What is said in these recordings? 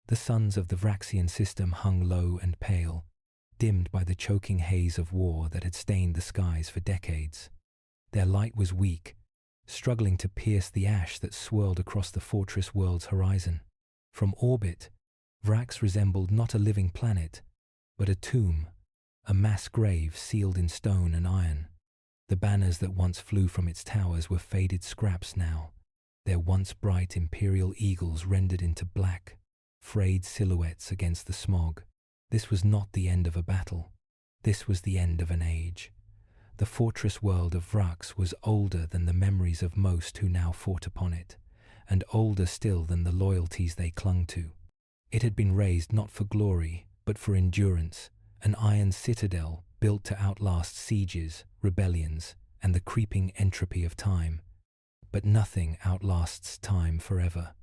The suns of the Vraxian system hung low and pale, dimmed by the choking haze of war that had stained the skies for decades. Their light was weak, struggling to pierce the ash that swirled across the fortress world's horizon. From orbit, Vraks resembled not a living planet, but a tomb, a mass grave sealed in stone and iron. The banners that once flew from its towers were faded scraps now, their once bright imperial eagles rendered into black, frayed silhouettes against the smog. This was not the end of a battle. This was the end of an age. The fortress world of Vraks was older than the memories of most who now fought upon it, and older still than the loyalties they clung to. It had been raised not for glory, but for endurance, an iron citadel built to outlast sieges, rebellions, and the creeping entropy of time. But nothing outlasts time forever.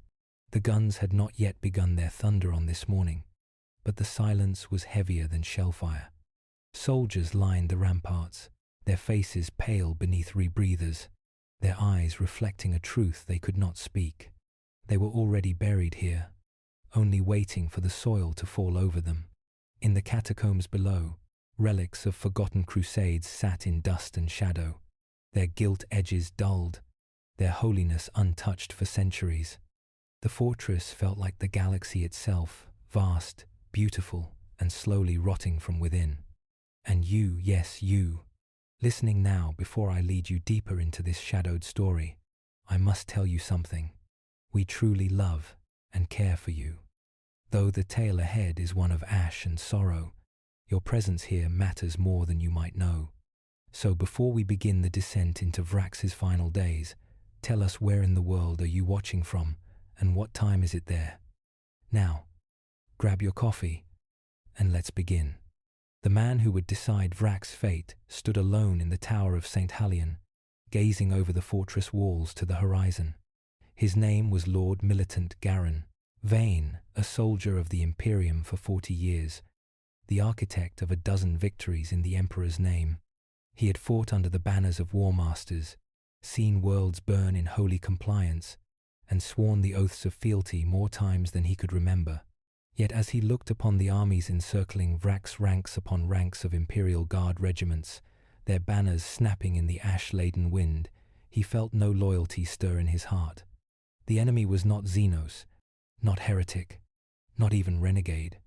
The guns had not yet begun their thunder on this morning, but the silence was heavier than shellfire. Soldiers lined the ramparts, their faces pale beneath rebreathers, their eyes reflecting a truth they could not speak. They were already buried here, only waiting for the soil to fall over them. In the catacombs below, relics of forgotten crusades sat in dust and shadow, their gilt edges dulled, their holiness untouched for centuries. The fortress felt like the galaxy itself, vast, beautiful, and slowly rotting from within. And you, yes, you, listening now before I lead you deeper into this shadowed story, I must tell you something. We truly love and care for you. Though the tale ahead is one of ash and sorrow, your presence here matters more than you might know. So before we begin the descent into Vrax's final days, tell us, where in the world are you watching from, and what time is it there? Now, grab your coffee, and let's begin. The man who would decide Vraks' fate stood alone in the tower of St. Hallion, gazing over the fortress walls to the horizon. His name was Lord Militant Garin, Vane, a soldier of the Imperium for 40 years, the architect of a dozen victories in the Emperor's name. He had fought under the banners of war masters, seen worlds burn in holy compliance, and sworn the oaths of fealty more times than he could remember. Yet as he looked upon the armies encircling Vraks, ranks upon ranks of Imperial Guard regiments, their banners snapping in the ash-laden wind, he felt no loyalty stir in his heart. The enemy was not Xenos, not heretic, not even renegade.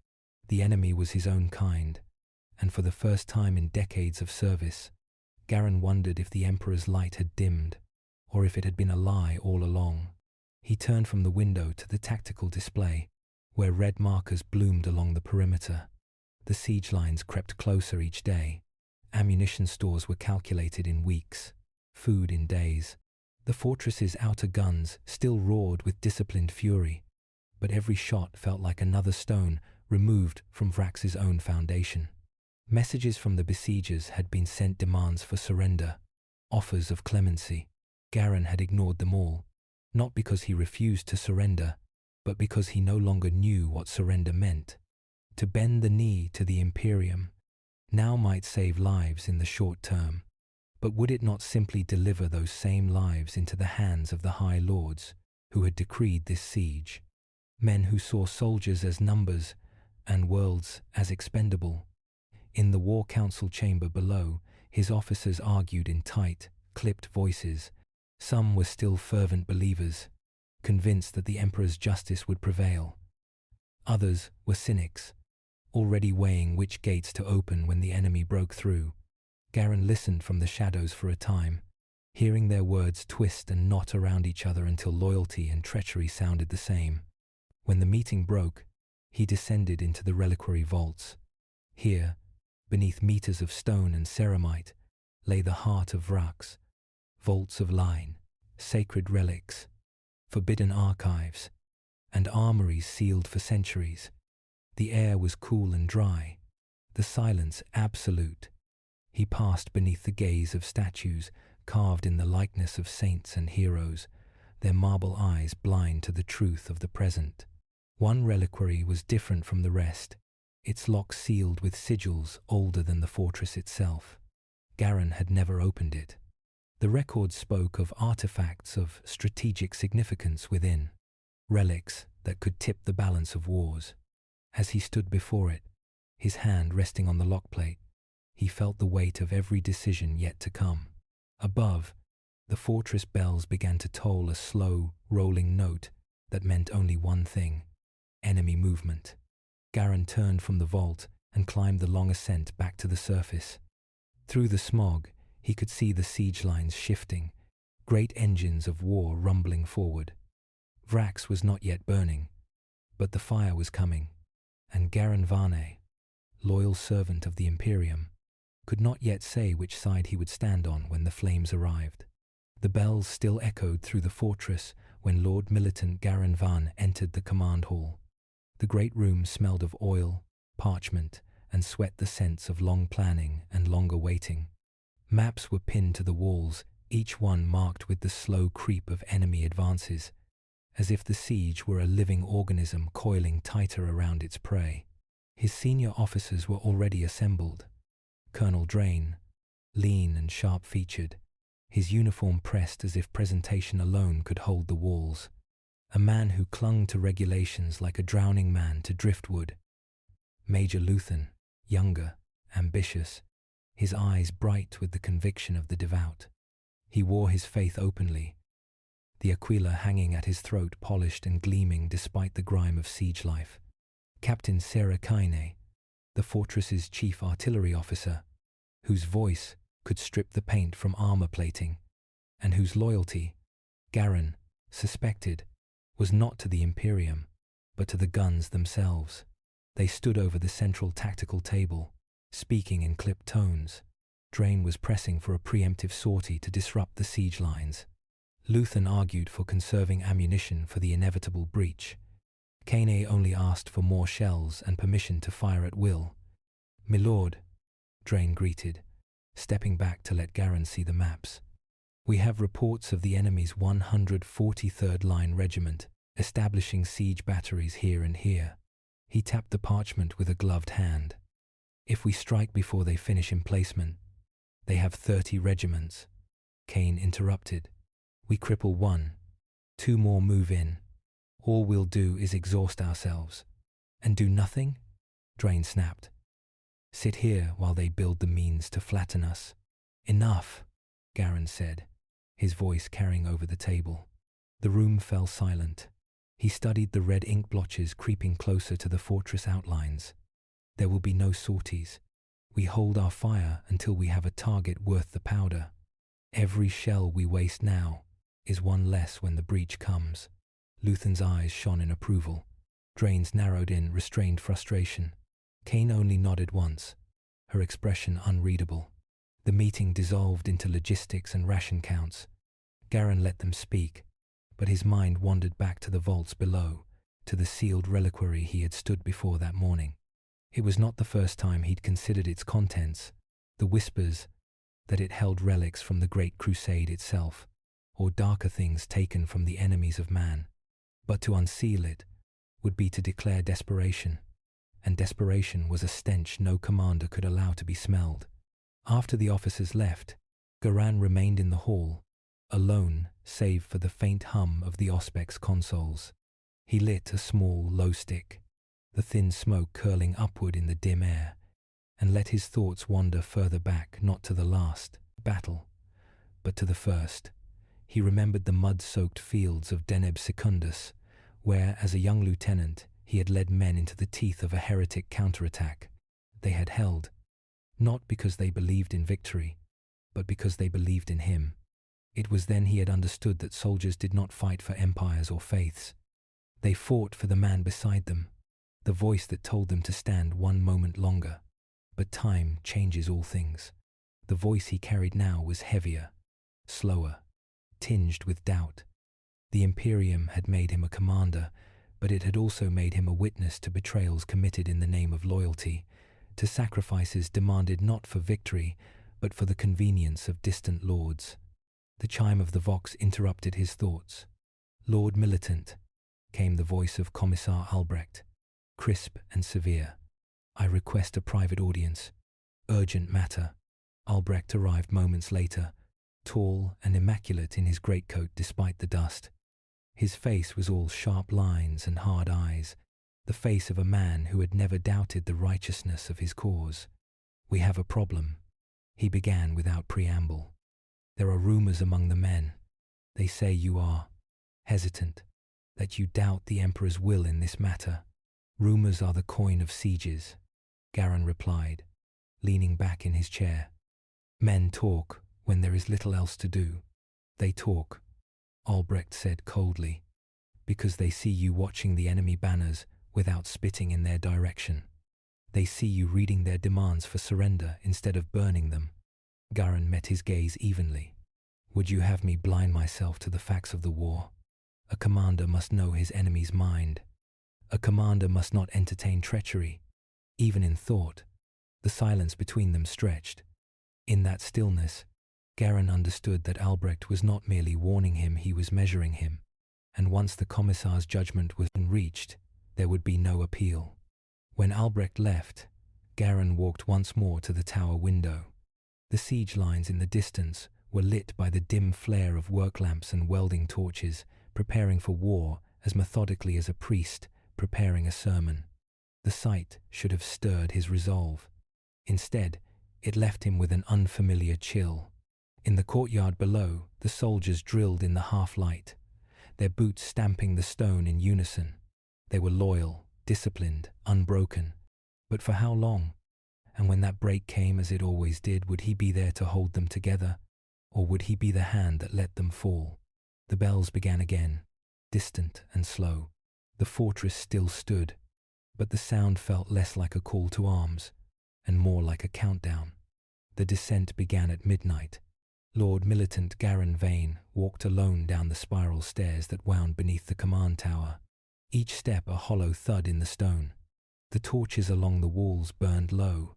The enemy was his own kind, and for the first time in decades of service, Garin wondered if the Emperor's light had dimmed, or if it had been a lie all along. He turned from the window to the tactical display, where red markers bloomed along the perimeter. The siege lines crept closer each day. Ammunition stores were calculated in weeks, food in days. The fortress's outer guns still roared with disciplined fury, but every shot felt like another stone removed from Vrax's own foundation. Messages from the besiegers had been sent, demands for surrender, offers of clemency. Garin had ignored them all, not because he refused to surrender, but because he no longer knew what surrender meant. To bend the knee to the Imperium now might save lives in the short term, but would it not simply deliver those same lives into the hands of the High Lords who had decreed this siege? Men who saw soldiers as numbers and worlds as expendable. In the War Council chamber below, his officers argued in tight, clipped voices. Some were still fervent believers, convinced that the Emperor's justice would prevail. Others were cynics, already weighing which gates to open when the enemy broke through. Garin listened from the shadows for a time, hearing their words twist and knot around each other until loyalty and treachery sounded the same. When the meeting broke, he descended into the reliquary vaults. Here, beneath meters of stone and ceramite, lay the heart of Vraks, vaults of line, sacred relics, forbidden archives, and armories sealed for centuries. The air was cool and dry, the silence absolute. He passed beneath the gaze of statues carved in the likeness of saints and heroes, their marble eyes blind to the truth of the present. One reliquary was different from the rest, its lock sealed with sigils older than the fortress itself. Garin had never opened it. The records spoke of artifacts of strategic significance within, relics that could tip the balance of wars. As he stood before it, his hand resting on the lockplate, he felt the weight of every decision yet to come. Above, the fortress bells began to toll a slow, rolling note that meant only one thing: enemy movement. Garin turned from the vault and climbed the long ascent back to the surface. Through the smog, he could see the siege lines shifting, great engines of war rumbling forward. Vraks was not yet burning, but the fire was coming, and Garin Varney, loyal servant of the Imperium, could not yet say which side he would stand on when the flames arrived. The bells still echoed through the fortress when Lord Militant Garin Van entered the command hall. The great room smelled of oil, parchment, and sweat, the sense of long planning and longer waiting. Maps were pinned to the walls, each one marked with the slow creep of enemy advances, as if the siege were a living organism coiling tighter around its prey. His senior officers were already assembled. Colonel Drain, lean and sharp-featured, his uniform pressed as if presentation alone could hold the walls. A man who clung to regulations like a drowning man to driftwood. Major Luthen, younger, ambitious, his eyes bright with the conviction of the devout. He wore his faith openly, the aquila hanging at his throat polished and gleaming despite the grime of siege life. Captain Sarah Kaine, the fortress's chief artillery officer, whose voice could strip the paint from armor plating, and whose loyalty, Garin suspected, was not to the Imperium, but to the guns themselves. They stood over the central tactical table, speaking in clipped tones. Drain was pressing for a preemptive sortie to disrupt the siege lines. Luthen argued for conserving ammunition for the inevitable breach. Kaine only asked for more shells and permission to fire at will. "Milord," Drain greeted, stepping back to let Garin see the maps. "We have reports of the enemy's 143rd Line Regiment establishing siege batteries here and here." He tapped the parchment with a gloved hand. "If we strike before they finish emplacement, they have 30 regiments." Kane interrupted. "We cripple one. 2 more move in. All we'll do is exhaust ourselves." "And do nothing?" Drain snapped. "Sit here while they build the means to flatten us." "Enough," Garin said, his voice carrying over the table. The room fell silent. He studied the red ink blotches creeping closer to the fortress outlines. "There will be no sorties. We hold our fire until we have a target worth the powder. Every shell we waste now is one less when the breach comes." Luthen's eyes shone in approval. Drain's narrowed in restrained frustration. Kane only nodded once, her expression unreadable. The meeting dissolved into logistics and ration counts. Garin let them speak, but his mind wandered back to the vaults below, to the sealed reliquary he had stood before that morning. It was not the first time he'd considered its contents, the whispers that it held relics from the Great Crusade itself, or darker things taken from the enemies of man. But to unseal it would be to declare desperation, and desperation was a stench no commander could allow to be smelled. After the officers left, Garan remained in the hall, alone save for the faint hum of the Auspex consoles. He lit a small, low stick, the thin smoke curling upward in the dim air, and let his thoughts wander further back, not to the last battle, but to the first. He remembered the mud-soaked fields of Deneb Secundus, where, as a young lieutenant, he had led men into the teeth of a heretic counterattack. They had held, not because they believed in victory, but because they believed in him. It was then he had understood that soldiers did not fight for empires or faiths. They fought for the man beside them, the voice that told them to stand one moment longer. But time changes all things. The voice he carried now was heavier, slower, tinged with doubt. The Imperium had made him a commander, but it had also made him a witness to betrayals committed in the name of loyalty, to sacrifices demanded not for victory, but for the convenience of distant lords. The chime of the vox interrupted his thoughts. "Lord Militant," came the voice of Commissar Albrecht, crisp and severe. "I request a private audience. Urgent matter." Albrecht arrived moments later, tall and immaculate in his greatcoat despite the dust. His face was all sharp lines and hard eyes, the face of a man who had never doubted the righteousness of his cause. "We have a problem," he began without preamble. "There are rumors among the men. They say you are hesitant, that you doubt the Emperor's will in this matter." "Rumors are the coin of sieges," Garin replied, leaning back in his chair. "Men talk when there is little else to do." "They talk," Albrecht said coldly, "because they see you watching the enemy banners without spitting in their direction. They see you reading their demands for surrender instead of burning them." Garin met his gaze evenly. "Would you have me blind myself to the facts of the war? A commander must know his enemy's mind. A commander must not entertain treachery, even in thought." The silence between them stretched. In that stillness, Garin understood that Albrecht was not merely warning him, he was measuring him, and once the Commissar's judgment was reached, there would be no appeal. When Albrecht left, Garin walked once more to the tower window. The siege lines in the distance were lit by the dim flare of work lamps and welding torches, preparing for war as methodically as a priest preparing a sermon. The sight should have stirred his resolve. Instead, it left him with an unfamiliar chill. In the courtyard below, the soldiers drilled in the half-light, their boots stamping the stone in unison. They were loyal, disciplined, unbroken. But for how long? And when that break came, as it always did, would he be there to hold them together? Or would he be the hand that let them fall? The bells began again, distant and slow. The fortress still stood, but the sound felt less like a call to arms, and more like a countdown. The descent began at midnight. Lord Militant Garin Vane walked alone down the spiral stairs that wound beneath the command tower, each step a hollow thud in the stone. The torches along the walls burned low,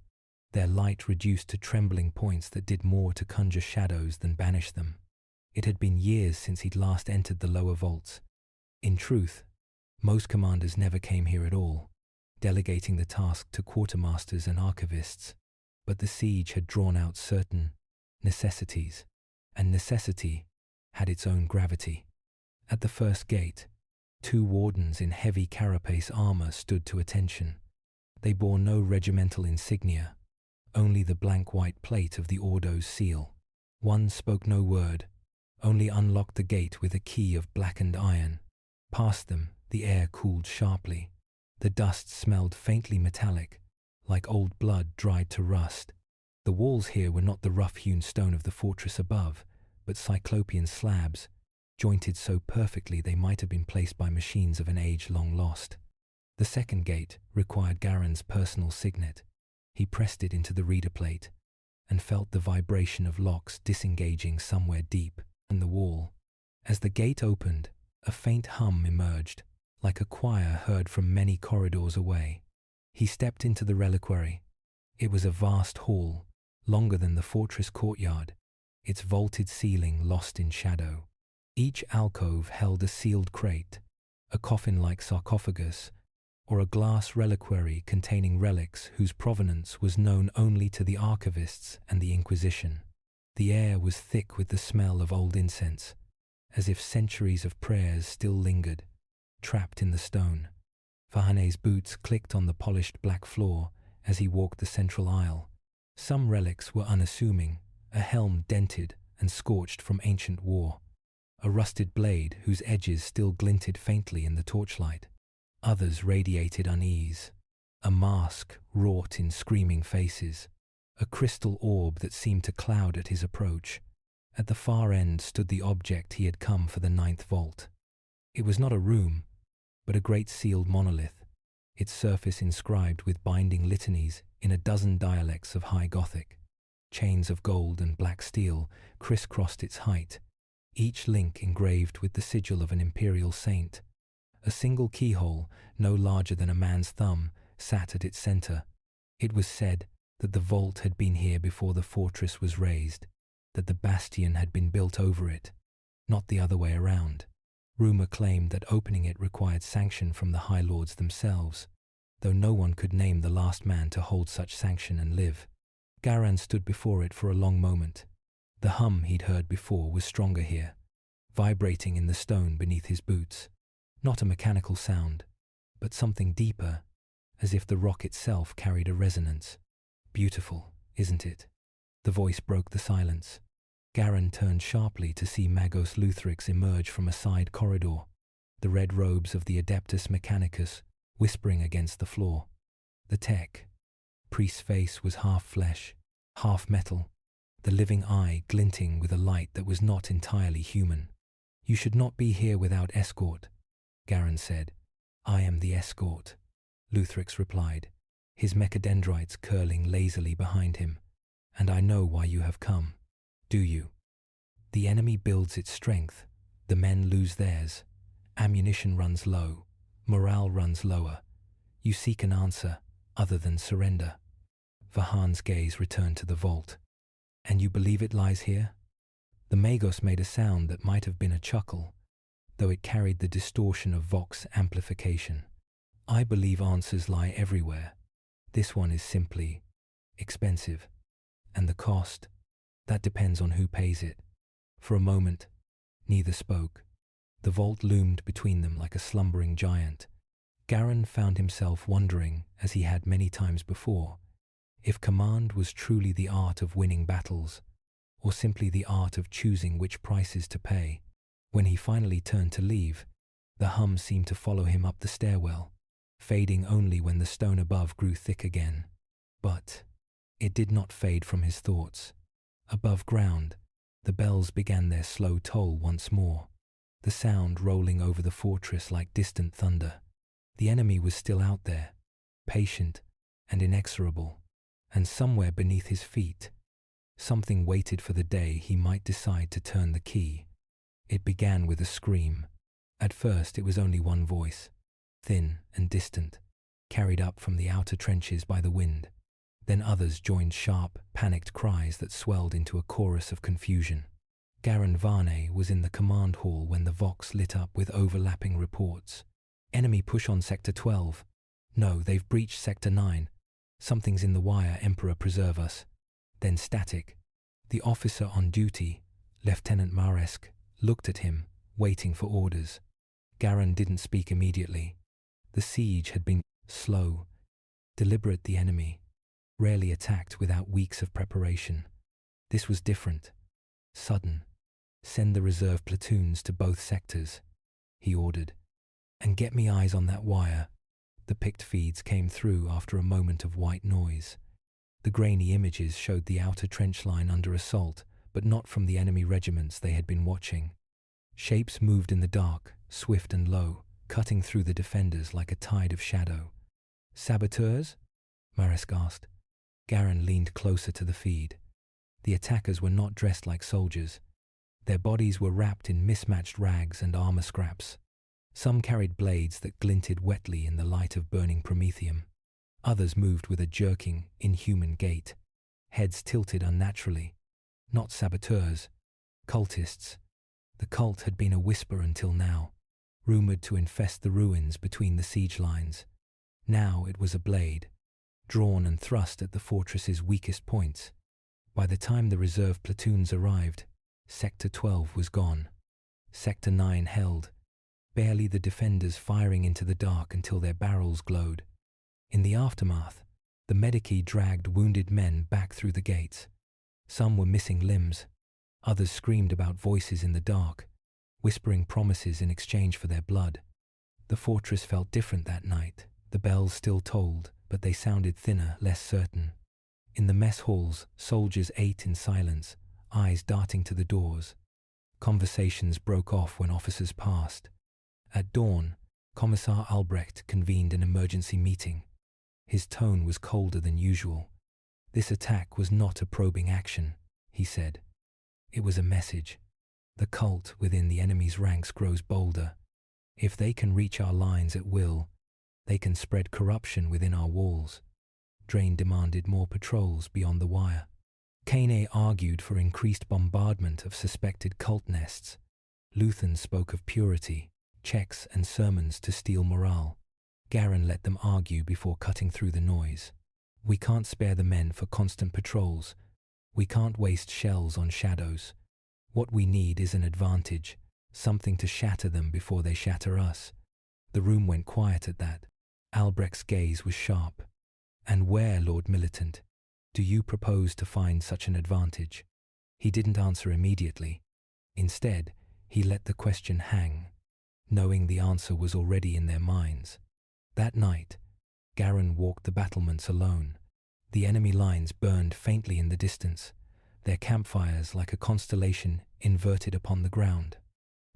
their light reduced to trembling points that did more to conjure shadows than banish them. It had been years since he'd last entered the lower vaults. In truth, most commanders never came here at all, delegating the task to quartermasters and archivists. But the siege had drawn out certain necessities, and necessity had its own gravity. At the first gate, 2 wardens in heavy carapace armor stood to attention. They bore no regimental insignia, only the blank white plate of the Ordo's seal. One spoke no word, only unlocked the gate with a key of blackened iron. Past them, the air cooled sharply. The dust smelled faintly metallic, like old blood dried to rust. The walls here were not the rough-hewn stone of the fortress above, but cyclopean slabs, jointed so perfectly they might have been placed by machines of an age long lost. The second gate required Garin's personal signet. He pressed it into the reader plate, and felt the vibration of locks disengaging somewhere deep in the wall. As the gate opened, a faint hum emerged, like a choir heard from many corridors away. He stepped into the reliquary. It was a vast hall, longer than the fortress courtyard, its vaulted ceiling lost in shadow. Each alcove held a sealed crate, a coffin-like sarcophagus, or a glass reliquary containing relics whose provenance was known only to the archivists and the Inquisition. The air was thick with the smell of old incense, as if centuries of prayers still lingered, trapped in the stone. Fahane's boots clicked on the polished black floor as he walked the central aisle. Some relics were unassuming, a helm dented and scorched from ancient war, a rusted blade whose edges still glinted faintly in the torchlight. Others radiated unease, a mask wrought in screaming faces, a crystal orb that seemed to cloud at his approach. At the far end stood the object he had come for, the 9th vault. It was not a room, but a great sealed monolith, its surface inscribed with binding litanies in a dozen dialects of High Gothic. Chains of gold and black steel crisscrossed its height, each link engraved with the sigil of an imperial saint. A single keyhole, no larger than a man's thumb, sat at its center. It was said that the vault had been here before the fortress was raised, that the bastion had been built over it, not the other way around. Rumor claimed that opening it required sanction from the High Lords themselves, though no one could name the last man to hold such sanction and live. Garin stood before it for a long moment. The hum he'd heard before was stronger here. vibrating in the stone beneath his boots. Not a mechanical sound, but something deeper, as if the rock itself carried a resonance. Beautiful, isn't it? The voice broke the silence. Garen turned sharply to see Magos Luthrix emerge from a side corridor, the red robes of the Adeptus Mechanicus whispering against the floor. The tech, priest's face was half flesh, half metal, the living eye glinting with a light that was not entirely human. "You should not be here without escort," Garen said. "I am the escort," Luthrix replied, his mechadendrites curling lazily behind him. "And I know why you have come. Do you? The enemy builds its strength, the men lose theirs. Ammunition runs low, morale runs lower. You seek an answer other than surrender." Vahan's gaze returned to the vault. "And you believe it lies here?" The Magos made a sound that might have been a chuckle, though it carried the distortion of Vox amplification. "I believe answers lie everywhere. This one is simply expensive. And the cost? That depends on who pays it." For a moment, neither spoke. The vault loomed between them like a slumbering giant. Garen found himself wondering, as he had many times before, if command was truly the art of winning battles, or simply the art of choosing which prices to pay. When he finally turned to leave, the hum seemed to follow him up the stairwell, fading only when the stone above grew thick again. But it did not fade from his thoughts. Above ground, the bells began their slow toll once more, the sound rolling over the fortress like distant thunder. The enemy was still out there, patient and inexorable, and somewhere beneath his feet, something waited for the day he might decide to turn the key. It began with a scream. At first it was only one voice, thin and distant, carried up from the outer trenches by the wind. Then others joined sharp, panicked cries that swelled into a chorus of confusion. Garen Varney was in the command hall when the Vox lit up with overlapping reports. "Enemy push on Sector 12. No, they've breached Sector 9. Something's in the wire, Emperor preserve us." Then static. The officer on duty, Lieutenant Maresk, looked at him, waiting for orders. Garen didn't speak immediately. The siege had been slow, deliberate. The enemy rarely attacked without weeks of preparation. This was different. Sudden. "Send the reserve platoons to both sectors," he ordered. "And get me eyes on that wire." The picked feeds came through after a moment of white noise. The grainy images showed the outer trench line under assault, but not from the enemy regiments they had been watching. Shapes moved in the dark, swift and low, cutting through the defenders like a tide of shadow. "Saboteurs?" Maresk asked. Garen leaned closer to the feed. The attackers were not dressed like soldiers. Their bodies were wrapped in mismatched rags and armor scraps. Some carried blades that glinted wetly in the light of burning promethium. Others moved with a jerking, inhuman gait, heads tilted unnaturally. Not saboteurs, cultists. The cult had been a whisper until now, rumored to infest the ruins between the siege lines. Now it was a blade, drawn and thrust at the fortress's weakest points. By the time the reserve platoons arrived, Sector 12 was gone. Sector 9 held, barely the defenders firing into the dark until their barrels glowed. In the aftermath, the medici dragged wounded men back through the gates. Some were missing limbs. Others screamed about voices in the dark, whispering promises in exchange for their blood. The fortress felt different that night. The bells still tolled, but they sounded thinner, less certain. In the mess halls, soldiers ate in silence, eyes darting to the doors. Conversations broke off when officers passed. At dawn, Commissar Albrecht convened an emergency meeting. His tone was colder than usual. "This attack was not a probing action," he said. "It was a message. The cult within the enemy's ranks grows bolder. If they can reach our lines at will, they can spread corruption within our walls." Drain demanded more patrols beyond the wire. Kane argued for increased bombardment of suspected cult nests. Luthen spoke of purity, checks and sermons to steal morale. Garen let them argue before cutting through the noise. "We can't spare the men for constant patrols. We can't waste shells on shadows. What we need is an advantage, something to shatter them before they shatter us. The room went quiet at that. Albrecht's gaze was sharp. And where, Lord Militant, do you propose to find such an advantage? He didn't answer immediately. Instead, he let the question hang, knowing the answer was already in their minds. That night, Garin walked the battlements alone. The enemy lines burned faintly in the distance, their campfires like a constellation inverted upon the ground.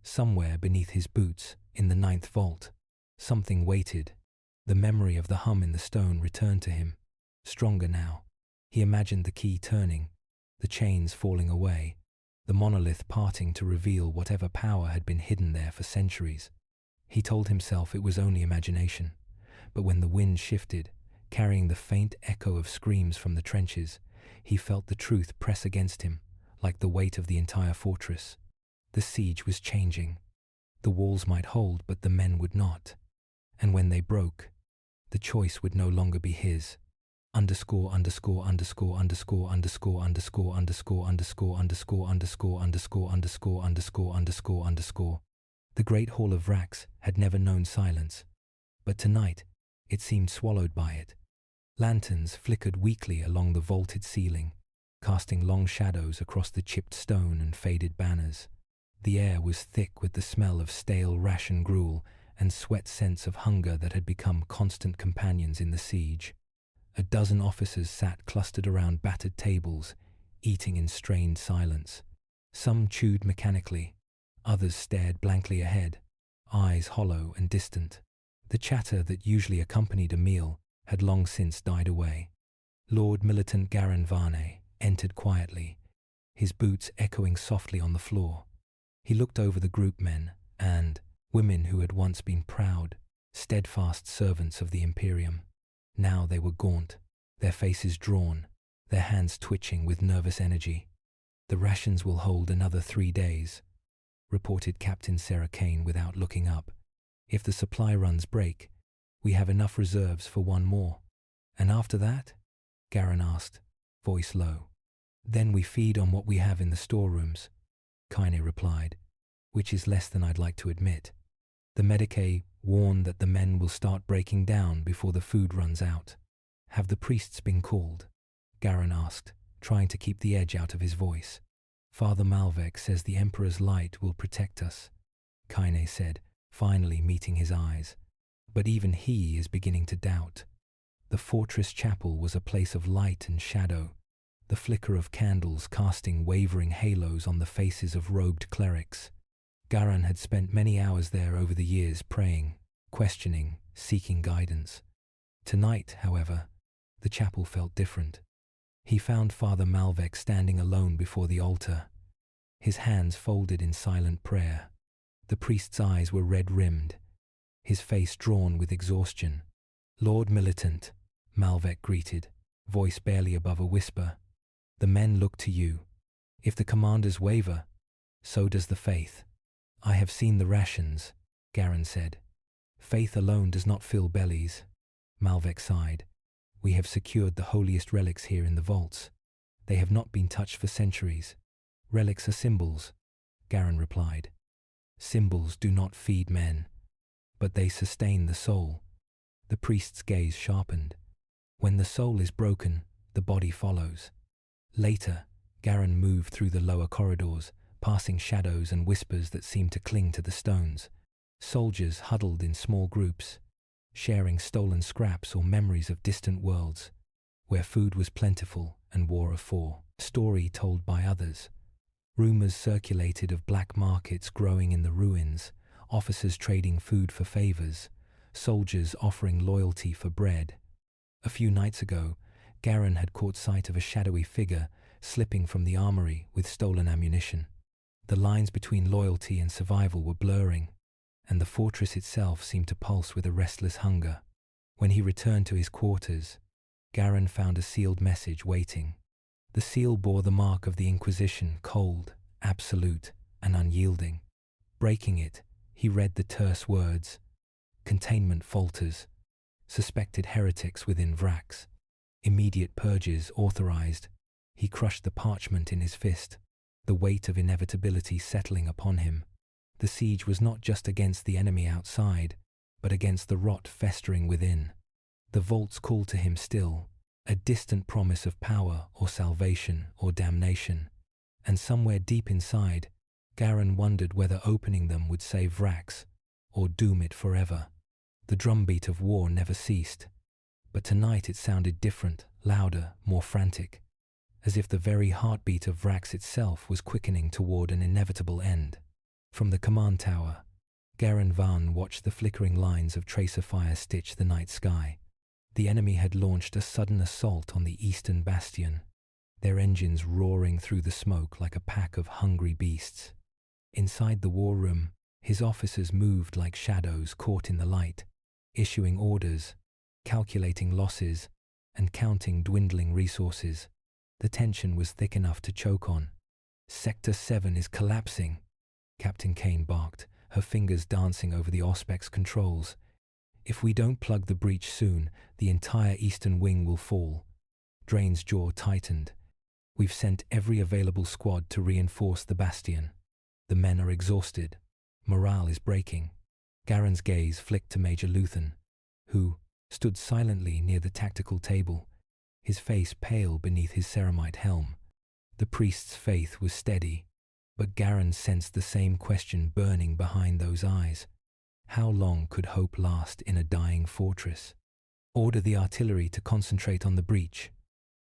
Somewhere beneath his boots, in the 9th vault, something waited. The memory of the hum in the stone returned to him, stronger now. He imagined the key turning, the chains falling away, the monolith parting to reveal whatever power had been hidden there for centuries. He told himself it was only imagination, but when the wind shifted, carrying the faint echo of screams from the trenches, he felt the truth press against him, like the weight of the entire fortress. The siege was changing. The walls might hold, but the men would not. And when they broke, the choice would no longer be his. Underscore, underscore, underscore, underscore, underscore, underscore, underscore, underscore, underscore, underscore, underscore, underscore, underscore, underscore, underscore. The great hall of Vraks had never known silence, but tonight it seemed swallowed by it. Lanterns flickered weakly along the vaulted ceiling, casting long shadows across the chipped stone and faded banners. The air was thick with the smell of stale ration gruel and sweat scents of hunger that had become constant companions in the siege. A dozen officers sat clustered around battered tables, eating in strained silence. Some chewed mechanically, others stared blankly ahead, eyes hollow and distant. The chatter that usually accompanied a meal had long since died away. Lord Militant Garin Varney entered quietly, his boots echoing softly on the floor. He looked over the group men and women who had once been proud, steadfast servants of the Imperium. Now they were gaunt, their faces drawn, their hands twitching with nervous energy. "The rations will hold another 3 days," reported Captain Sarah Kane without looking up. "If the supply runs break, we have enough reserves for 1 more. "And after that?" Garin asked, voice low. "Then we feed on what we have in the storerooms," Kaine replied, "which is less than I'd like to admit. The Medicae warn that the men will start breaking down before the food runs out." "Have the priests been called?" Garin asked, trying to keep the edge out of his voice. "Father Malvek says the Emperor's light will protect us," Kaine said, finally meeting his eyes. "But even he is beginning to doubt." The fortress chapel was a place of light and shadow, the flicker of candles casting wavering halos on the faces of robed clerics. Garin had spent many hours there over the years praying, questioning, seeking guidance. Tonight, however, the chapel felt different. He found Father Malvek standing alone before the altar, his hands folded in silent prayer. The priest's eyes were red-rimmed, his face drawn with exhaustion. "Lord Militant," Malvek greeted, voice barely above a whisper, "the men look to you. If the commanders waver, so does the faith." "I have seen the rations," Garin said. "Faith alone does not fill bellies." Malvek sighed. "We have secured the holiest relics here in the vaults. They have not been touched for centuries." "Relics are symbols," Garin replied. "Symbols do not feed men, but they sustain the soul." The priest's gaze sharpened. "When the soul is broken, the body follows." Later, Garin moved through the lower corridors, passing shadows and whispers that seemed to cling to the stones. Soldiers huddled in small groups, sharing stolen scraps or memories of distant worlds, where food was plentiful and war a story told by others. Rumors circulated of black markets growing in the ruins, officers trading food for favors, soldiers offering loyalty for bread. A few nights ago, Garin had caught sight of a shadowy figure slipping from the armory with stolen ammunition. The lines between loyalty and survival were blurring, and the fortress itself seemed to pulse with a restless hunger. When he returned to his quarters, Garin found a sealed message waiting. The seal bore the mark of the Inquisition, cold, absolute, and unyielding. Breaking it, he read the terse words, "Containment falters. Suspected heretics within Vraks. Immediate purges authorized." He crushed the parchment in his fist, the weight of inevitability settling upon him. The siege was not just against the enemy outside, but against the rot festering within. The vaults called to him still, a distant promise of power or salvation or damnation, and somewhere deep inside, Garin wondered whether opening them would save Vraks or doom it forever. The drumbeat of war never ceased, but tonight it sounded different, louder, more frantic, as if the very heartbeat of Vraks itself was quickening toward an inevitable end. From the command tower, Garin Van watched the flickering lines of tracer fire stitch the night sky. The enemy had launched a sudden assault on the eastern bastion, their engines roaring through the smoke like a pack of hungry beasts. Inside the war room, his officers moved like shadows caught in the light, issuing orders, calculating losses, and counting dwindling resources. The tension was thick enough to choke on. "Sector 7 is collapsing," Captain Kane barked, her fingers dancing over the Auspex controls. "If we don't plug the breach soon, the entire eastern wing will fall." Drain's jaw tightened. "We've sent every available squad to reinforce the bastion. The men are exhausted. Morale is breaking." Garen's gaze flicked to Major Luthen, who stood silently near the tactical table, his face pale beneath his ceramite helm. The priest's faith was steady, but Garen sensed the same question burning behind those eyes. How long could hope last in a dying fortress? "Order the artillery to concentrate on the breach,"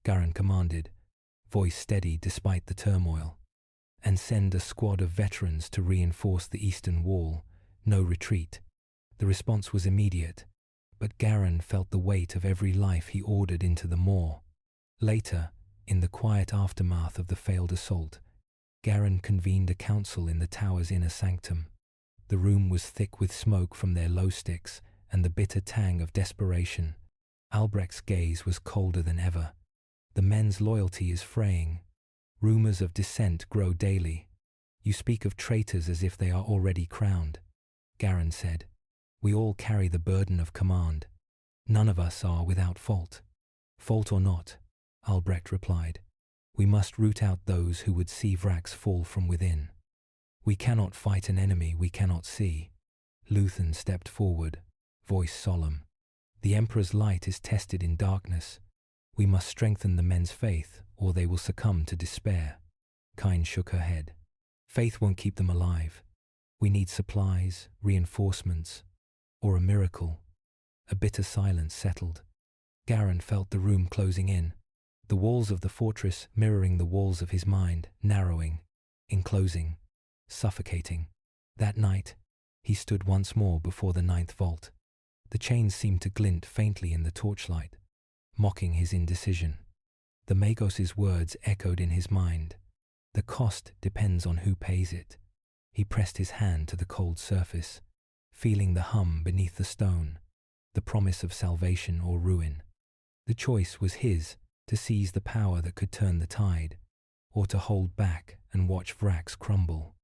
Garen commanded, voice steady despite the turmoil. "And send a squad of veterans to reinforce the eastern wall. No retreat." The response was immediate, but Garen felt the weight of every life he ordered into the maw. Later, in the quiet aftermath of the failed assault, Garen convened a council in the tower's inner sanctum. The room was thick with smoke from their low sticks and the bitter tang of desperation. Albrecht's gaze was colder than ever. "The men's loyalty is fraying. Rumors of dissent grow daily. You speak of traitors as if they are already crowned," Garen said. "We all carry the burden of command. None of us are without fault." "Fault or not," Albrecht replied, "we must root out those who would see Vraks fall from within. We cannot fight an enemy we cannot see." Luthen stepped forward, voice solemn. "The Emperor's light is tested in darkness. We must strengthen the men's faith, or they will succumb to despair." Kine shook her head. "Faith won't keep them alive. We need supplies, reinforcements, or a miracle." A bitter silence settled. Garen felt the room closing in, the walls of the fortress mirroring the walls of his mind, narrowing, enclosing, suffocating. That night, he stood once more before the 9th vault. The chains seemed to glint faintly in the torchlight, mocking his indecision. The Magos's words echoed in his mind. "The cost depends on who pays it." He pressed his hand to the cold surface, feeling the hum beneath the stone, the promise of salvation or ruin. The choice was his, to seize the power that could turn the tide, or to hold back and watch Vraks crumble.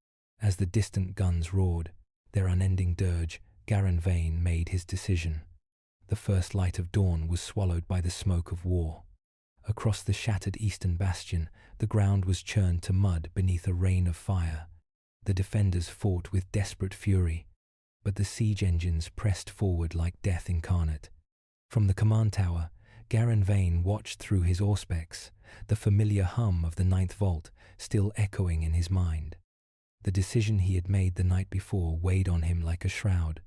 As the distant guns roared, their unending dirge, Garen Vane made his decision. The first light of dawn was swallowed by the smoke of war. Across the shattered eastern bastion, the ground was churned to mud beneath a rain of fire. The defenders fought with desperate fury, but the siege engines pressed forward like death incarnate. From the command tower, Garen Vane watched through his auspex, the familiar hum of the 9th vault still echoing in his mind. The decision he had made the night before weighed on him like a shroud,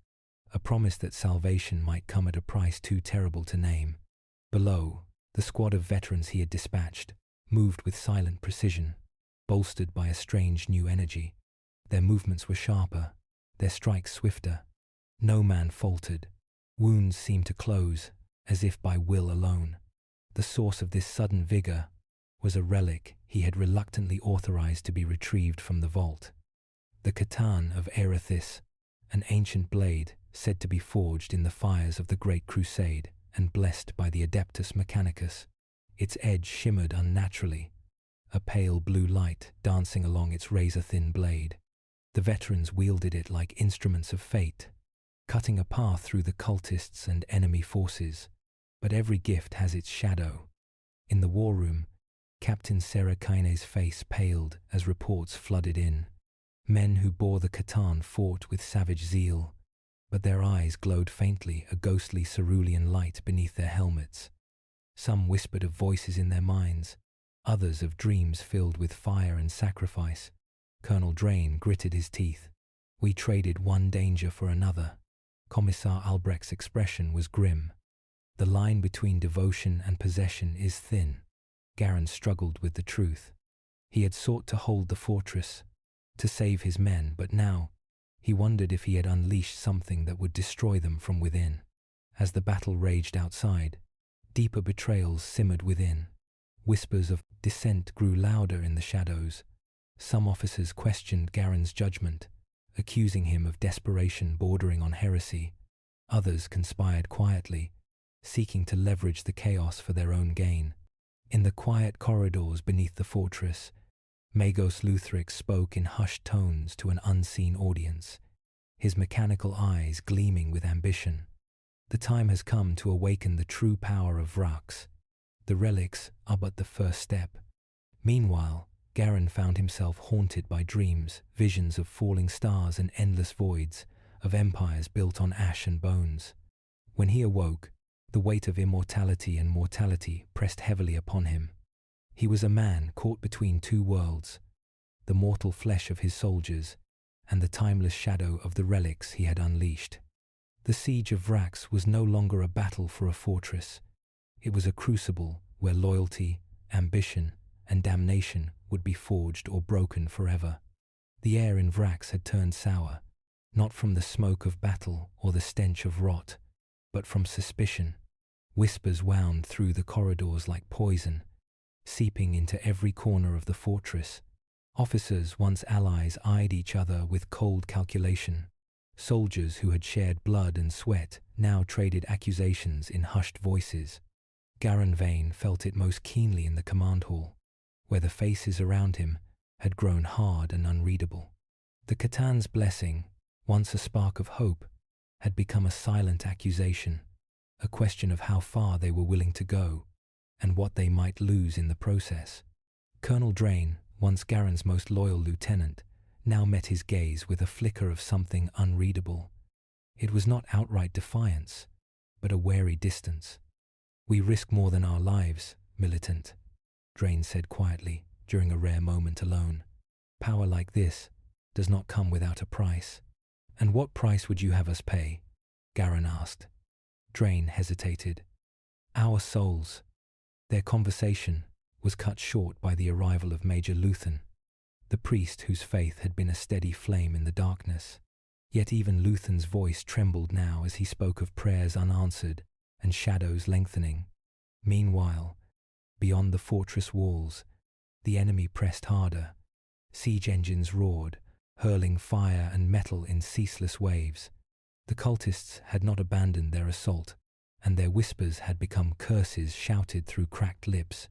a promise that salvation might come at a price too terrible to name. Below, the squad of veterans he had dispatched moved with silent precision, bolstered by a strange new energy. Their movements were sharper, their strikes swifter. No man faltered. Wounds seemed to close, as if by will alone. The source of this sudden vigor was a relic he had reluctantly authorized to be retrieved from the vault. The Khatan of Erethis, an ancient blade said to be forged in the fires of the Great Crusade and blessed by the Adeptus Mechanicus. Its edge shimmered unnaturally, a pale blue light dancing along its razor-thin blade. The veterans wielded it like instruments of fate, cutting a path through the cultists and enemy forces. But every gift has its shadow. In the war room, Captain Sarah Kaine's face paled as reports flooded in. Men who bore the Khatan fought with savage zeal, but their eyes glowed faintly, a ghostly cerulean light beneath their helmets. Some whispered of voices in their minds, others of dreams filled with fire and sacrifice. Colonel Drain gritted his teeth. We traded one danger for another. Commissar Albrecht's expression was grim. The line between devotion and possession is thin. Garin struggled with the truth. He had sought to hold the fortress, to save his men, but now he wondered if he had unleashed something that would destroy them from within. As the battle raged outside, deeper betrayals simmered within. Whispers of dissent grew louder in the shadows. Some officers questioned Garin's judgment, accusing him of desperation bordering on heresy. Others conspired quietly, seeking to leverage the chaos for their own gain. In the quiet corridors beneath the fortress, Magos Luthrix spoke in hushed tones to an unseen audience, his mechanical eyes gleaming with ambition. The time has come to awaken the true power of Vraks. The relics are but the first step. Meanwhile, Garin found himself haunted by dreams, visions of falling stars and endless voids, of empires built on ash and bones. When he awoke, the weight of immortality and mortality pressed heavily upon him. He was a man caught between two worlds, the mortal flesh of his soldiers and the timeless shadow of the relics he had unleashed. The siege of Vraks was no longer a battle for a fortress. It was a crucible where loyalty, ambition, and damnation would be forged or broken forever. The air in Vraks had turned sour, not from the smoke of battle or the stench of rot, but from suspicion. Whispers wound through the corridors like poison, seeping into every corner of the fortress. Officers, once allies, eyed each other with cold calculation. Soldiers who had shared blood and sweat now traded accusations in hushed voices. Garin Vane felt it most keenly in the command hall, where the faces around him had grown hard and unreadable. The Khatan's blessing, once a spark of hope, had become a silent accusation, a question of how far they were willing to go and what they might lose in the process. Colonel Drain, once Garin's most loyal lieutenant, now met his gaze with a flicker of something unreadable. It was not outright defiance, but a wary distance. "We risk more than our lives, militant," Drain said quietly during a rare moment alone. "Power like this does not come without a price." "And what price would you have us pay?" Garin asked. Drain hesitated. "Our souls." Their conversation was cut short by the arrival of Major Luthen, the priest whose faith had been a steady flame in the darkness. Yet even Luthen's voice trembled now as he spoke of prayers unanswered and shadows lengthening. Meanwhile, beyond the fortress walls, the enemy pressed harder. Siege engines roared, hurling fire and metal in ceaseless waves. The cultists had not abandoned their assault, and their whispers had become curses shouted through cracked lips.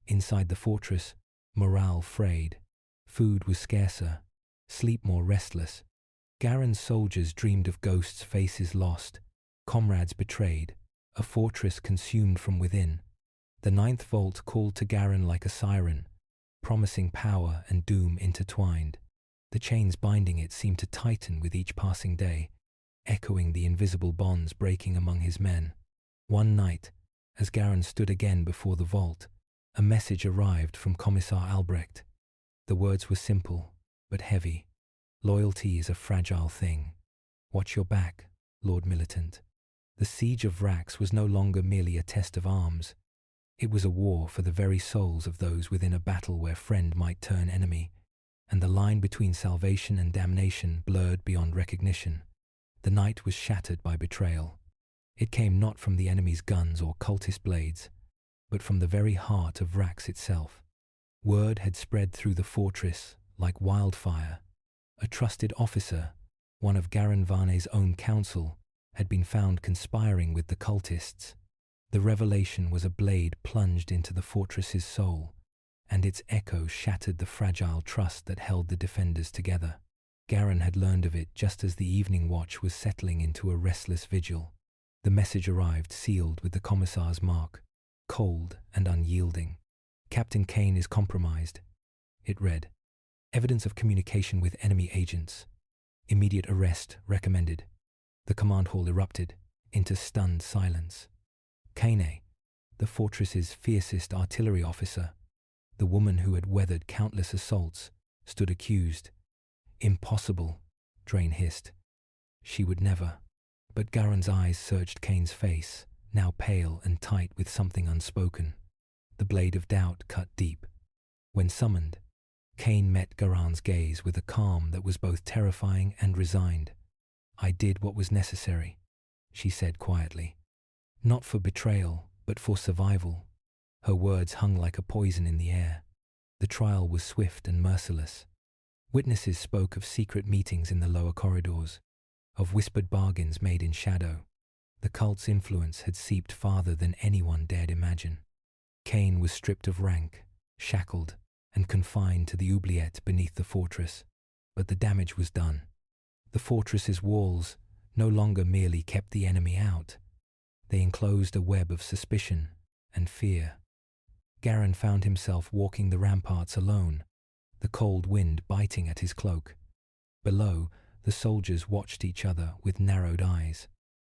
Inside the fortress, morale frayed. Food was scarcer, sleep more restless. Garin's soldiers dreamed of ghosts' faces lost, comrades betrayed, a fortress consumed from within. The ninth vault called to Garin like a siren, promising power and doom intertwined. The chains binding it seemed to tighten with each passing day, echoing the invisible bonds breaking among his men. One night, as Garin stood again before the vault, a message arrived from Commissar Albrecht. The words were simple, but heavy. "Loyalty is a fragile thing. Watch your back, Lord Militant." The siege of Vraks was no longer merely a test of arms. It was a war for the very souls of those within a battle where friend might turn enemy, and the line between salvation and damnation blurred beyond recognition. The night was shattered by betrayal. It came not from the enemy's guns or cultist blades, but from the very heart of Vraks itself. Word had spread through the fortress like wildfire. A trusted officer, one of Garin Vane's own council, had been found conspiring with the cultists. The revelation was a blade plunged into the fortress's soul, and its echo shattered the fragile trust that held the defenders together. Garin had learned of it just as the evening watch was settling into a restless vigil. The message arrived sealed with the commissar's mark, cold and unyielding. "Captain Kane is compromised," it read. Evidence of communication with enemy agents. Immediate arrest recommended. The command hall erupted into stunned silence. Kaine, the fortress's fiercest artillery officer, the woman who had weathered countless assaults, stood accused. Impossible, Drain hissed. She would never. But Garen's eyes searched Kaine's face, now pale and tight with something unspoken. The blade of doubt cut deep. When summoned, Kaine met Garen's gaze with a calm that was both terrifying and resigned. "I did what was necessary," she said quietly. "Not for betrayal, but for survival." Her words hung like a poison in the air. The trial was swift and merciless. Witnesses spoke of secret meetings in the lower corridors, of whispered bargains made in shadow. The cult's influence had seeped farther than anyone dared imagine. Kaine was stripped of rank, shackled, and confined to the oubliette beneath the fortress. But the damage was done. The fortress's walls no longer merely kept the enemy out. They enclosed a web of suspicion and fear. Garen found himself walking the ramparts alone, the cold wind biting at his cloak. Below, the soldiers watched each other with narrowed eyes.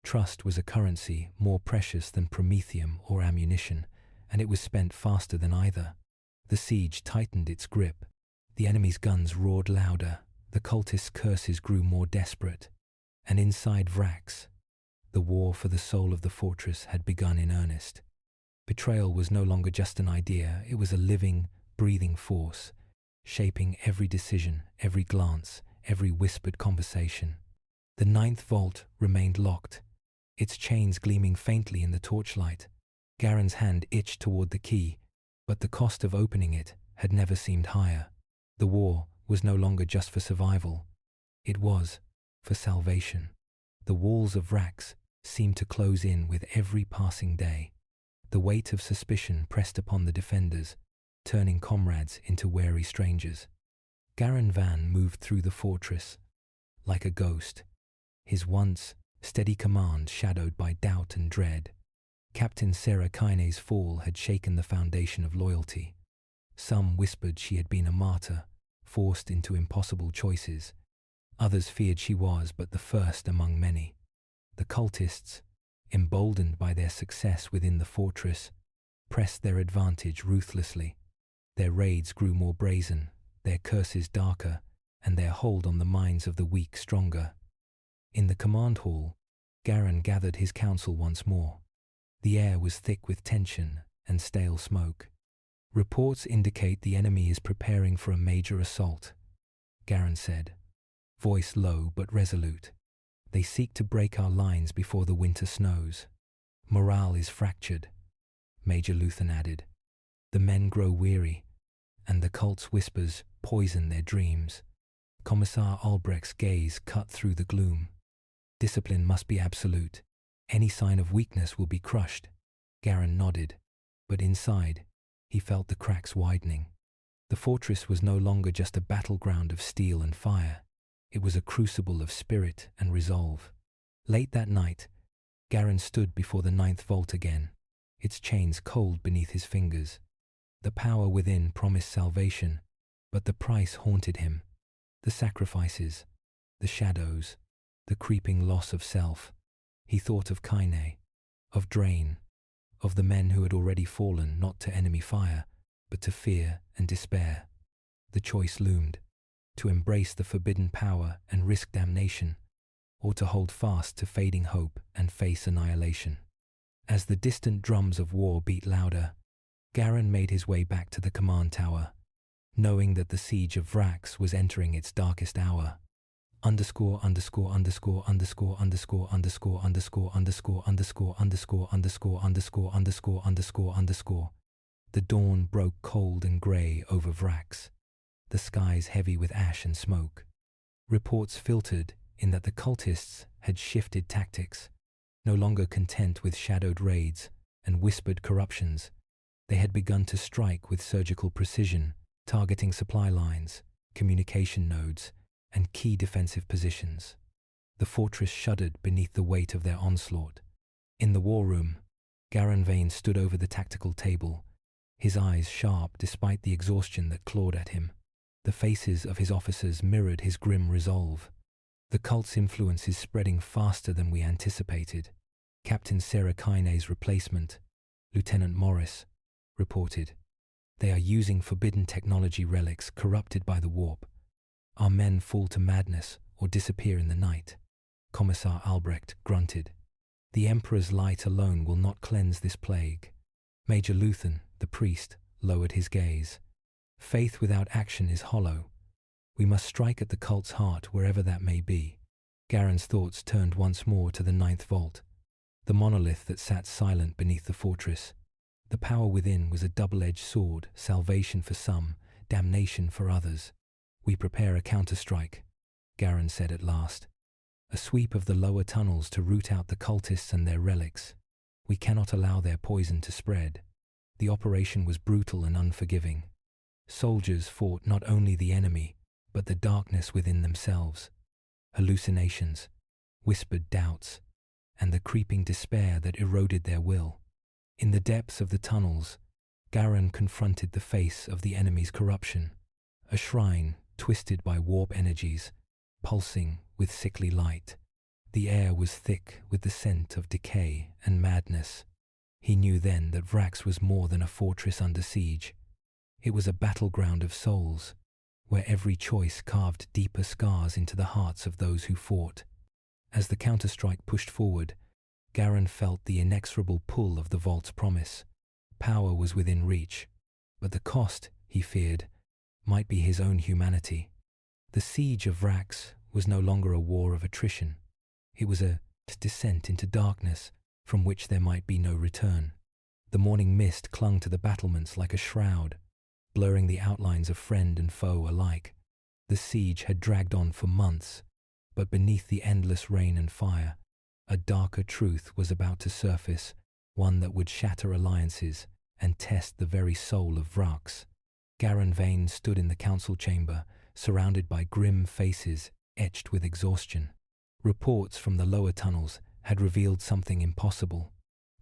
Trust was a currency more precious than promethium or ammunition, and it was spent faster than either. The siege tightened its grip. The enemy's guns roared louder. The cultists' curses grew more desperate. And inside Vraks, the war for the soul of the fortress had begun in earnest. Betrayal was no longer just an idea. It was a living, breathing force, shaping every decision, every glance, every whispered conversation. The 9th vault remained locked, its chains gleaming faintly in the torchlight. Garen's hand itched toward the key, but the cost of opening it had never seemed higher. The war was no longer just for survival. It was for salvation. The walls of Vraks seemed to close in with every passing day. The weight of suspicion pressed upon the defenders, turning comrades into wary strangers. Garen Van moved through the fortress like a ghost, his once steady command shadowed by doubt and dread. Captain Sarah Kaine's fall had shaken the foundation of loyalty. Some whispered she had been a martyr, forced into impossible choices. Others feared she was but the first among many. The cultists, emboldened by their success within the fortress, pressed their advantage ruthlessly. Their raids grew more brazen, their curses darker, and their hold on the minds of the weak stronger. In the command hall, Garen gathered his council once more. The air was thick with tension and stale smoke. "Reports indicate the enemy is preparing for a major assault," Garen said, voice low but resolute. "They seek to break our lines before the winter snows. Morale is fractured," Major Luthen added. "The men grow weary, and the cult's whispers poison their dreams." Commissar Albrecht's gaze cut through the gloom. "Discipline must be absolute. Any sign of weakness will be crushed." Garen nodded, but inside, he felt the cracks widening. The fortress was no longer just a battleground of steel and fire. It was a crucible of spirit and resolve. Late that night, Garen stood before the 9th vault again, its chains cold beneath his fingers. The power within promised salvation, but the price haunted him. The sacrifices, the shadows, the creeping loss of self. He thought of Kaine, of Drain, of the men who had already fallen not to enemy fire, but to fear and despair. The choice loomed, to embrace the forbidden power and risk damnation, or to hold fast to fading hope and face annihilation. As the distant drums of war beat louder, Garen made his way back to the command tower, knowing that the siege of Vraks was entering its darkest hour. Underscore underscore underscore underscore underscore underscore underscore underscore underscore underscore underscore underscore underscore underscore underscore. The dawn broke cold and grey over Vraks, the skies heavy with ash and smoke. Reports filtered in that the cultists had shifted tactics, no longer content with shadowed raids and whispered corruptions. They had begun to strike with surgical precision, targeting supply lines, communication nodes, and key defensive positions. The fortress shuddered beneath the weight of their onslaught. In the war room, Garen Vane stood over the tactical table, his eyes sharp despite the exhaustion that clawed at him. The faces of his officers mirrored his grim resolve. The cult's influence is spreading faster than we anticipated. Captain Serakaine's replacement, Lieutenant Morris, reported. They are using forbidden technology relics corrupted by the warp. Our men fall to madness or disappear in the night. Commissar Albrecht grunted. The Emperor's light alone will not cleanse this plague. Major Luthen, the priest, lowered his gaze. Faith without action is hollow. We must strike at the cult's heart wherever that may be. Garen's thoughts turned once more to the ninth vault, the monolith that sat silent beneath the fortress. The power within was a double-edged sword, salvation for some, damnation for others. We prepare a counterstrike, Garen said at last. A sweep of the lower tunnels to root out the cultists and their relics. We cannot allow their poison to spread. The operation was brutal and unforgiving. Soldiers fought not only the enemy, but the darkness within themselves. Hallucinations, whispered doubts, and the creeping despair that eroded their will. In the depths of the tunnels, Garen confronted the face of the enemy's corruption. A shrine twisted by warp energies, pulsing with sickly light. The air was thick with the scent of decay and madness. He knew then that Vraks was more than a fortress under siege. It was a battleground of souls, where every choice carved deeper scars into the hearts of those who fought. As the counterstrike pushed forward, Garen felt the inexorable pull of the vault's promise. Power was within reach, but the cost, he feared, might be his own humanity. The siege of Vraks was no longer a war of attrition. It was a descent into darkness from which there might be no return. The morning mist clung to the battlements like a shroud, blurring the outlines of friend and foe alike. The siege had dragged on for months, but beneath the endless rain and fire, a darker truth was about to surface, one that would shatter alliances and test the very soul of Vraks. Garen Vane stood in the council chamber, surrounded by grim faces etched with exhaustion. Reports from the lower tunnels had revealed something impossible.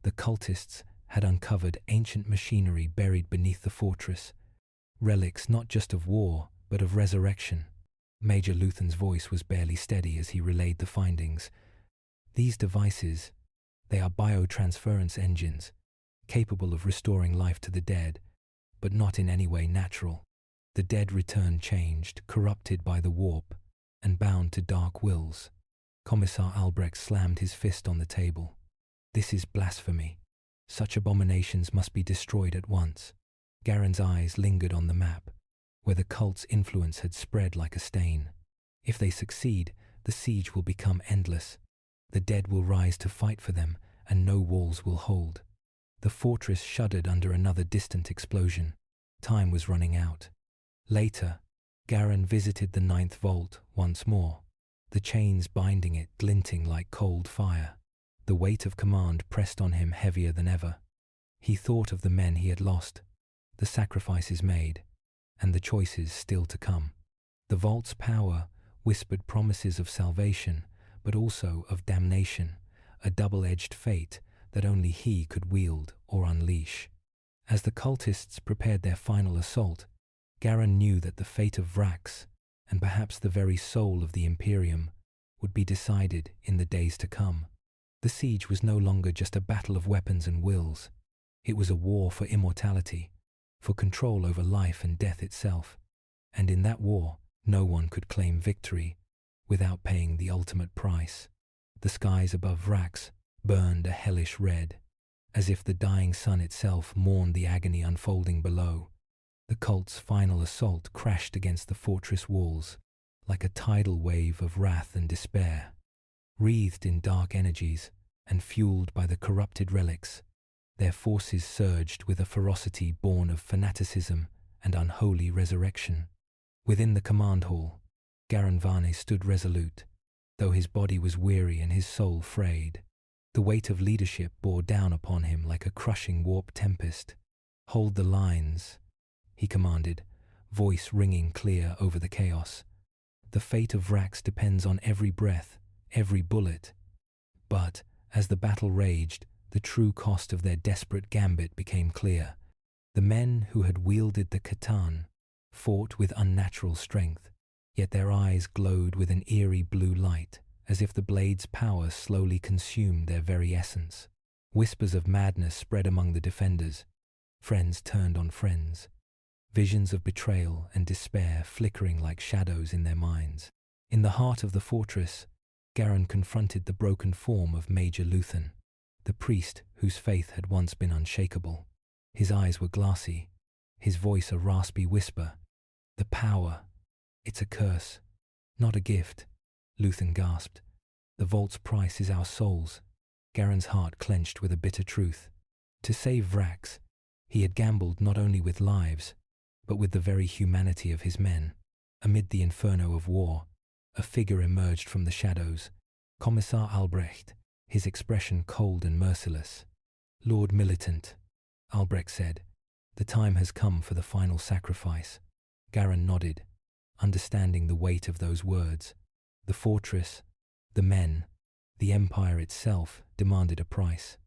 The cultists had uncovered ancient machinery buried beneath the fortress, relics not just of war, but of resurrection. Major Luthen's voice was barely steady as he relayed the findings. These devices, they are biotransference engines, capable of restoring life to the dead, but not in any way natural. The dead return changed, corrupted by the warp, and bound to dark wills. Commissar Albrecht slammed his fist on the table. This is blasphemy. Such abominations must be destroyed at once. Garen's eyes lingered on the map, where the cult's influence had spread like a stain. If they succeed, the siege will become endless. The dead will rise to fight for them, and no walls will hold. The fortress shuddered under another distant explosion. Time was running out. Later, Garen visited the ninth vault once more, the chains binding it glinting like cold fire. The weight of command pressed on him heavier than ever. He thought of the men he had lost, the sacrifices made, and the choices still to come. The vault's power whispered promises of salvation, but also of damnation, a double-edged fate that only he could wield or unleash. As the cultists prepared their final assault, Garen knew that the fate of Vraks, and perhaps the very soul of the Imperium, would be decided in the days to come. The siege was no longer just a battle of weapons and wills. It was a war for immortality, for control over life and death itself. And in that war, no one could claim victory without paying the ultimate price. The skies above Vraks burned a hellish red, as if the dying sun itself mourned the agony unfolding below. The cult's final assault crashed against the fortress walls, like a tidal wave of wrath and despair. Wreathed in dark energies and fueled by the corrupted relics, their forces surged with a ferocity born of fanaticism and unholy resurrection. Within the command hall, Garen Vane stood resolute, though his body was weary and his soul frayed. The weight of leadership bore down upon him like a crushing warp tempest. "Hold the lines," he commanded, voice ringing clear over the chaos. "The fate of Vraks depends on every breath, every bullet." But, as the battle raged, the true cost of their desperate gambit became clear. The men who had wielded the Khatan, fought with unnatural strength, yet their eyes glowed with an eerie blue light, as if the blade's power slowly consumed their very essence. Whispers of madness spread among the defenders. Friends turned on friends, visions of betrayal and despair flickering like shadows in their minds. In the heart of the fortress, Garin confronted the broken form of Major Luthen, the priest whose faith had once been unshakable. His eyes were glassy, his voice a raspy whisper. "The power, it's a curse, not a gift," Luthen gasped. "The vault's price is our souls." Garen's heart clenched with a bitter truth. To save Vraks, he had gambled not only with lives, but with the very humanity of his men. Amid the inferno of war, a figure emerged from the shadows. Commissar Albrecht, his expression cold and merciless. "Lord Militant," Albrecht said, "the time has come for the final sacrifice." Garin nodded, understanding the weight of those words. The fortress, the men, the Empire itself demanded a price.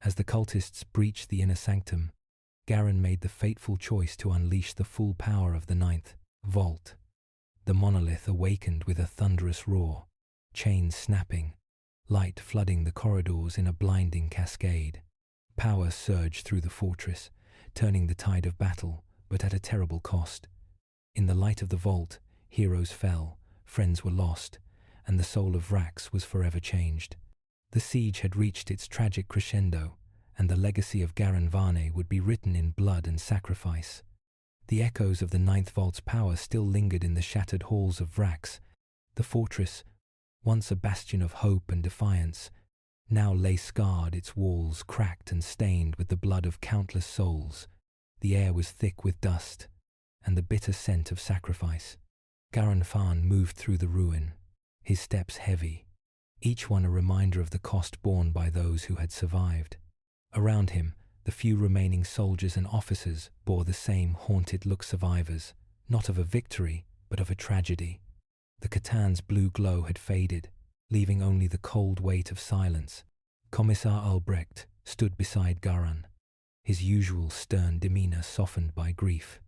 As the cultists breached the inner sanctum, Garin made the fateful choice to unleash the full power of the ninth vault. The monolith awakened with a thunderous roar, chains snapping, light flooding the corridors in a blinding cascade. Power surged through the fortress, turning the tide of battle, but at a terrible cost. In the light of the vault, heroes fell, friends were lost, and the soul of Vraks was forever changed. The siege had reached its tragic crescendo, and the legacy of Garin Varney would be written in blood and sacrifice. The echoes of the ninth vault's power still lingered in the shattered halls of Vraks. The fortress, once a bastion of hope and defiance, now lay scarred, its walls cracked and stained with the blood of countless souls. The air was thick with dust and the bitter scent of sacrifice. Garin Farn moved through the ruin, his steps heavy, each one a reminder of the cost borne by those who had survived. Around him, the few remaining soldiers and officers bore the same haunted look, survivors, not of a victory, but of a tragedy. The Catan's blue glow had faded, leaving only the cold weight of silence. Commissar Albrecht stood beside Garin, his usual stern demeanor softened by grief.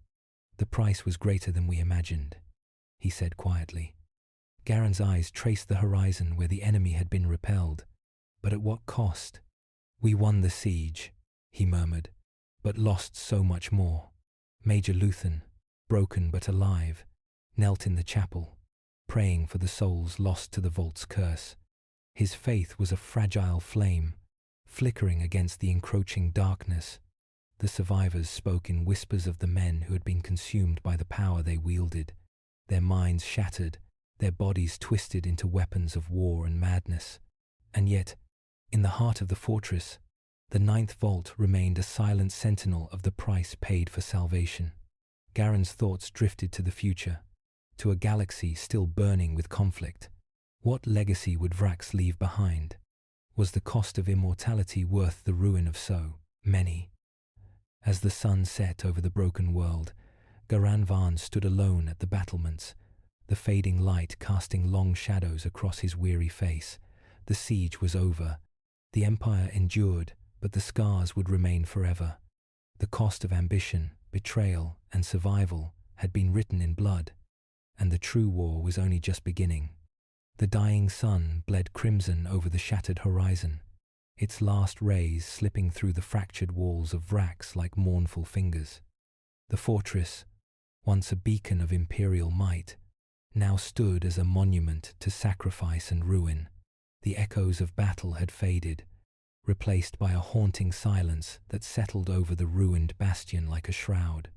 "The price was greater than we imagined," he said quietly. Garin's eyes traced the horizon where the enemy had been repelled. "But at what cost?" "We won the siege," he murmured, "but lost so much more." Major Luthen, broken but alive, knelt in the chapel, praying for the souls lost to the vault's curse. His faith was a fragile flame, flickering against the encroaching darkness. The survivors spoke in whispers of the men who had been consumed by the power they wielded, their minds shattered, their bodies twisted into weapons of war and madness. And yet, in the heart of the fortress, the ninth vault remained a silent sentinel of the price paid for salvation. Garin's thoughts drifted to the future, to a galaxy still burning with conflict. What legacy would Vraks leave behind? Was the cost of immortality worth the ruin of so many? As the sun set over the broken world, Garan Varn stood alone at the battlements, the fading light casting long shadows across his weary face. The siege was over. The Empire endured, but the scars would remain forever. The cost of ambition, betrayal, and survival had been written in blood, and the true war was only just beginning. The dying sun bled crimson over the shattered horizon, its last rays slipping through the fractured walls of Vraks like mournful fingers. The fortress, once a beacon of imperial might, now stood as a monument to sacrifice and ruin. The echoes of battle had faded, replaced by a haunting silence that settled over the ruined bastion like a shroud.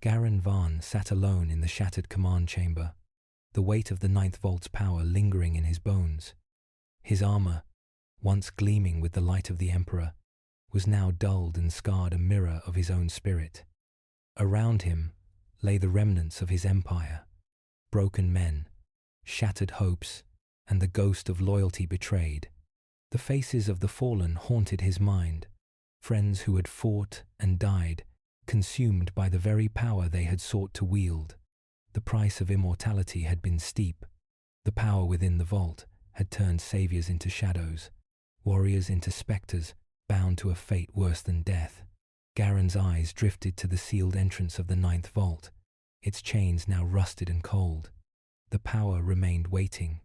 Garin Varn sat alone in the shattered command chamber, the weight of the ninth vault's power lingering in his bones. His armor, once gleaming with the light of the Emperor, was now dulled and scarred, a mirror of his own spirit. Around him lay the remnants of his empire, broken men, shattered hopes, and the ghost of loyalty betrayed. The faces of the fallen haunted his mind, friends who had fought and died, consumed by the very power they had sought to wield. The price of immortality had been steep. The power within the vault had turned saviors into shadows, warriors into specters, bound to a fate worse than death. Garen's eyes drifted to the sealed entrance of the ninth vault. its chains now rusted and cold. The power remained waiting,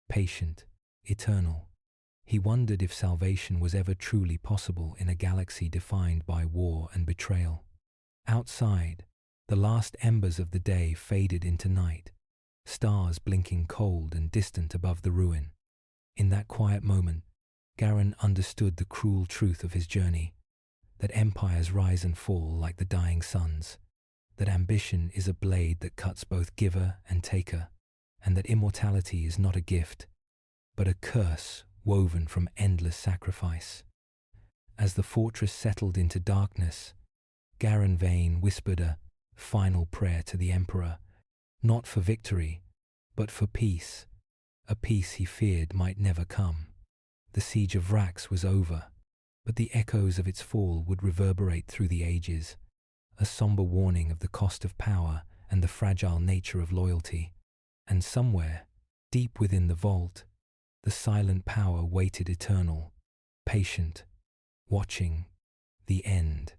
patient, eternal. He wondered if salvation was ever truly possible in a galaxy defined by war and betrayal. Outside, the last embers of the day faded into night, stars blinking cold and distant above the ruin. In that quiet moment, Garen understood the cruel truth of his journey, that empires rise and fall like the dying suns, that ambition is a blade that cuts both giver and taker, and that immortality is not a gift, but a curse woven from endless sacrifice. As the fortress settled into darkness, Garen Vane whispered a final prayer to the Emperor, not for victory, but for peace, a peace he feared might never come. The siege of Vraks was over, but the echoes of its fall would reverberate through the ages, a somber warning of the cost of power and the fragile nature of loyalty. And somewhere, deep within the vault, the silent power waited eternal, patient, watching the end.